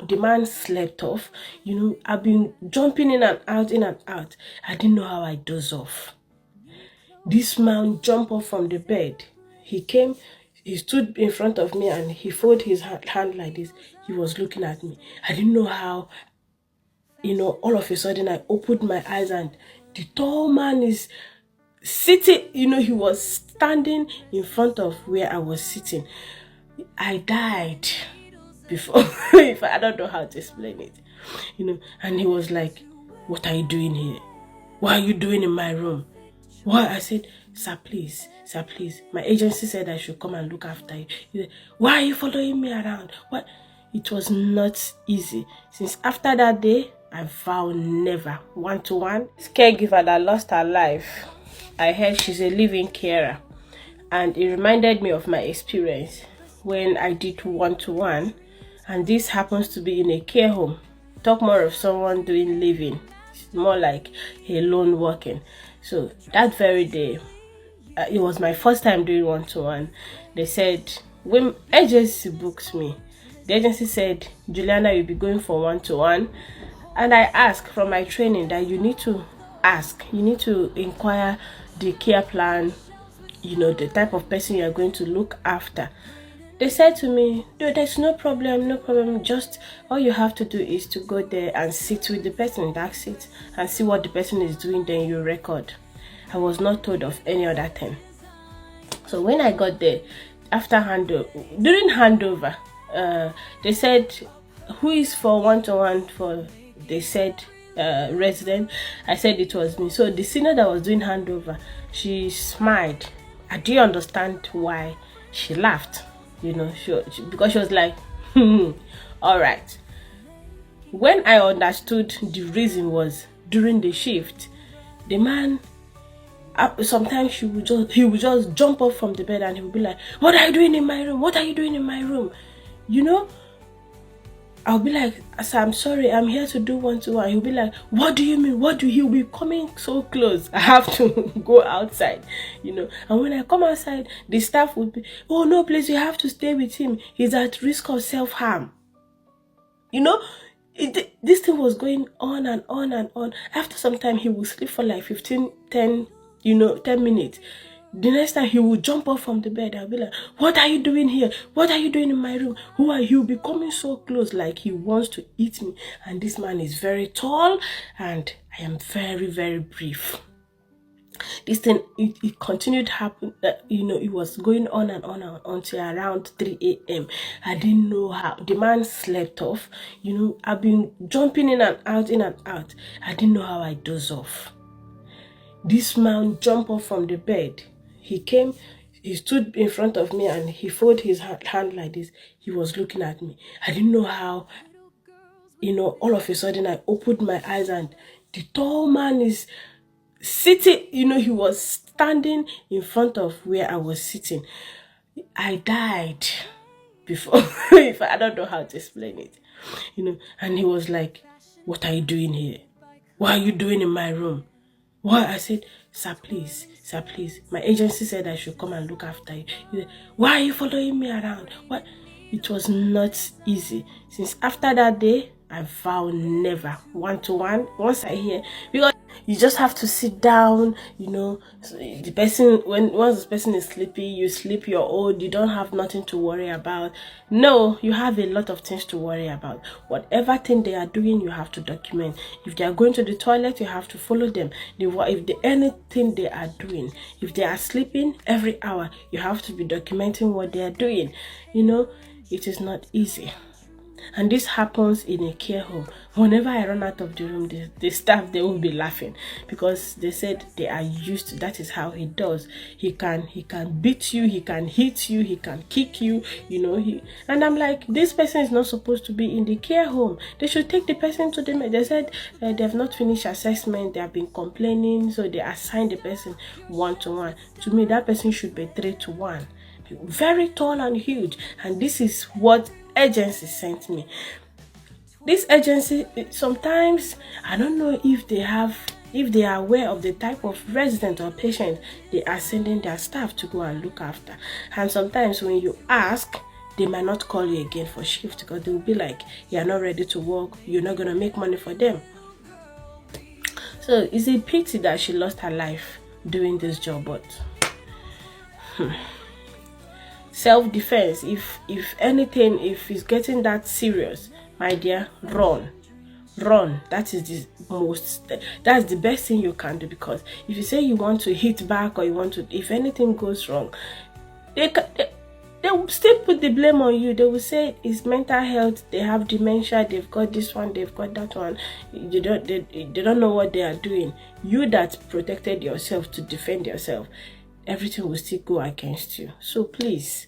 The man slept off. I've been jumping in and out, in and out. I didn't know how I doze off. This man jumped up from the bed. He came, he stood in front of me and he folded his hand like this. He was looking at me. I didn't know how, all of a sudden I opened my eyes and the tall man is sitting, he was standing in front of where I was sitting. I died before. If I don't know how to explain it, and he was like, "What are you doing here? What are you doing in my room?" Why? I said, sir, please, my agency said I should come and look after you. He said, why are you following me around? What? It was not easy. Since after that day, I vowed never one-to-one. This caregiver that lost her life, I heard she's a living carer, and it reminded me of my experience when I did one-to-one, and this happens to be in a care home. Talk more of someone doing living. It's more like a lone working. So that very day, it was my first time doing one-to-one. They said, when agency booked me, the agency said, Juliana, you'll be going for one-to-one. And I asked from my training that you need to inquire the care plan, the type of person you are going to look after. They said to me, no, there's no problem. Just all you have to do is to go there and sit with the person, that's it, and see what the person is doing, then you record. I was not told of any other thing. So when I got there, during handover, they said, who is for one-to-one for, they said, resident. I said it was me. So the senior that was doing handover, she smiled. I didn't understand why she laughed. Because she was like, all right. When I understood the reason was during the shift, the man, sometimes he would just jump up from the bed and he would be like, what are you doing in my room? What are you doing in my room? I'll be like, sir, I'm sorry, I'm here to do one-to-one. He'll be like, what do you mean? He'll be coming so close. I have to go outside, And when I come outside, the staff would be, oh no, please, you have to stay with him. He's at risk of self-harm. This thing was going on and on and on. After some time, he would sleep for like 10 minutes. The next time he would jump up from the bed, I'll be like, what are you doing here? What are you doing in my room? Who are you? He'll be coming so close like he wants to eat me. And this man is very tall and I am very, very brief. This thing, it continued to happen. It was going on and on until around 3 a.m. I didn't know how. The man slept off. I've been jumping in and out, in and out. I didn't know how I doze off. This man jumped up from the bed. He came, he stood in front of me and he folded his hand like this. He was looking at me. I didn't know how, all of a sudden I opened my eyes and the tall man is sitting, he was standing in front of where I was sitting. I died before. If I don't know how to explain it, and he was like, what are you doing here? What are you doing in my room? Why? I said, sir, please, my agency said I should come and look after you. He said, why are you following me around? What? It was not easy. Since after that day, I vowed never one-to-one. Once I hear, because you just have to sit down, the person, once the person is sleepy, you sleep, you're old, you don't have nothing to worry about. No, you have a lot of things to worry about. Whatever thing they are doing, you have to document. If they are going to the toilet, you have to follow them. Anything they are doing, if they are sleeping every hour, you have to be documenting what they are doing. It is not easy. And this happens in a care home. Whenever I run out of the room, the staff, they will be laughing because they said they are used to, that is how he does. He can beat you, he can hit you, he can kick you, and I'm like, this person is not supposed to be in the care home. They should take the person to them. They said they have not finished assessment, they have been complaining, so they assigned the person one-to-one. To me, that person should be 3-to-1. Very tall and huge, and this is what agency sent me. This agency, sometimes I don't know if they are aware of the type of resident or patient they are sending their staff to go and look after. And sometimes when you ask, they might not call you again for shift because they will be like, you're not ready to work, you're not going to make money for them. So it's a pity that she lost her life doing this job, but self-defense, if anything, if it's getting that serious, my dear, run. That's the best thing you can do, because if you say you want to hit back, or you want to, if anything goes wrong, they will still put the blame on you. They will say it's mental health, they have dementia, they've got this one, they've got that one, they don't know what they are doing. You that protected yourself to defend yourself, everything will still go against you. So please